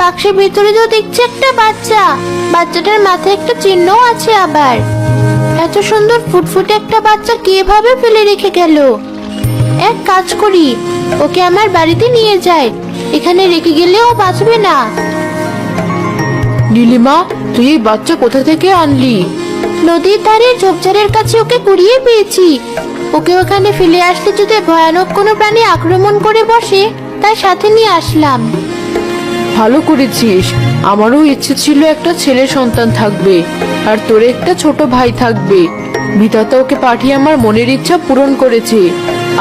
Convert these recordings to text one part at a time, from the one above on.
বাক্সের ভিতরে তো দেখছি একটা বাচ্চা। বাচ্চাটার মাথায় একটা চিহ্নও আছে আবার। এত সুন্দর ফুটফুটে একটা বাচ্চা কিভাবে ফেলে রেখে গেল? এক কাজ করি, ওকে আমার বাড়িতে নিয়ে যাই। এখানে রেখে গেলেও বাঁচবে না। নীলিমা, তুই এই বাচ্চা কোথা থেকে আনলি? নদীর ধারে ঝোপঝাড়ের কাছে ওকে কুড়িয়ে পেয়েছি। ওকে ওখানে ফেলে আসলে যদি ভয়ানক কোনো প্রাণী আক্রমণ করে বসে, তাই সাথে নিয়ে আসলাম। ভালো করেছিস। আমারও ইচ্ছে ছিল একটা ছেলে সন্তান থাকবে, আর তোর একটা ছোট ভাই থাকবে। বিধাতা ওকে পাঠিয়ে আমার মনের ইচ্ছা পূরণ করেছে।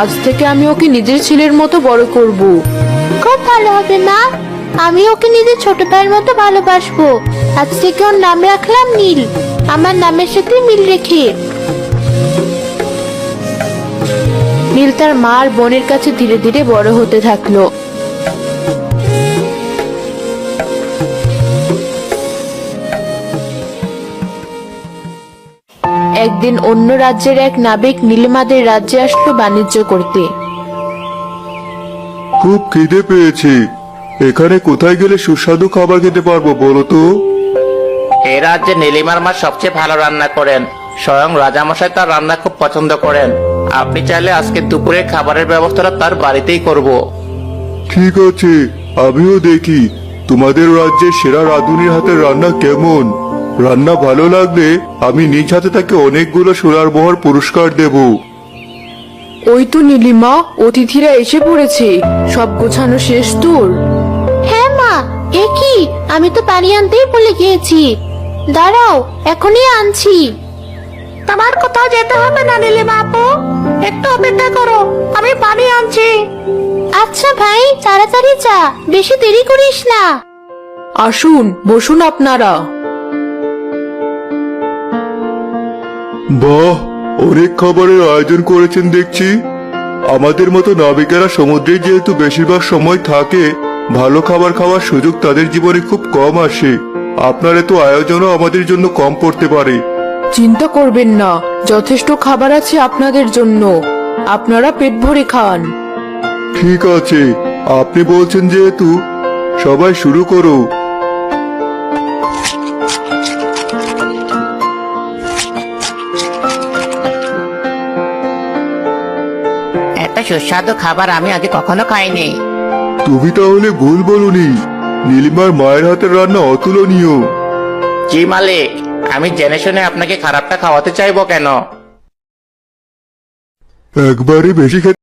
আজ থেকে আমি ওকে নিজের ছেলের মতো বড় করব। খুব ভালো হবে মা। আমি ওকে নিজের ছোট ভাইয়ের মতো ভালোবাসবো। আজ থেকে ওর নাম রাখলাম নীল, আমার নামের সাথে মিল রেখে। নীল তার মা আর বোনের কাছে ধীরে ধীরে বড় হতে থাকলো। একদিন অন্য রাজ্যের এক নাবিক নীলিমাদের রাজ্যে আসলো বাণিজ্য করতে। খুব খিদে পেয়েছে। এখানে কোথায় গেলে সুস্বাদু খাবার খেতে পারবো বলো তো? এই রাজ্যে নীলিমার মা সবচেয়ে ভালো রান্না করেন। স্বয়ং রাজামশাই তার রান্না খুব পছন্দ করেন। আপনি চাইলে আজকে দুপুরে খাবারের ব্যবস্থাটা তার বাড়িতেই করব। ঠিক আছে, আমিও দেখি তোমাদের রাজ্যের সেরা রাঁধুনির হাতের রান্না কেমন। রান্না ভালো লাগলে আমি নিজ হাতে তাকে অনেকগুলো সোনার মোহর পুরস্কার দেব। ওই তো নীলিমা, অতিথিরা এসে পড়েছে। সব গোছানো শেষ তোর? হ্যাঁ মা, এ কি, আমি তো পানি আনতেই ভুলে গিয়েছি। দাঁড়াও, এখনই আনছি। তোমার কোথাও যেতে হবে না নীলিমা আপু, একটু অপেক্ষা করো, আমি পানি আনছি। আচ্ছা ভাই, তাড়াতাড়ি যা, বেশি দেরি করিস না। আসুন, বসুন আপনারা। বাহ, অনেক খাবারের আয়োজন করেছেন দেখছি। আমাদের মতো নাবিকেরা সমুদ্রে যেহেতু বেশিরভাগ সময় থাকে, ভালো খাবার খাওয়ার সুযোগ তাদের জীবনে খুব কম আসে। আপনার এত আয়োজনও আমাদের জন্য কম পড়তে পারে। চিন্তা করবেন না, যথেষ্ট খাবার আছে আপনাদের জন্য। আপনারা পেট ভরে খান। ঠিক আছে, আপনি বলছেন যেহেতু, সবাই শুরু করো। এত সুস্বাদু খাবার আমি আগে কখনো খাইনি। তুমি তাহলে ভুল বলনি, নীলিমার মায়ের হাতের রান্না অতুলনীয়। জি মালিক, আমি জেনে শুনে আপনাকে খারাপটা খাওয়াতে চাইবো কেন? একবারে বেশি খেতে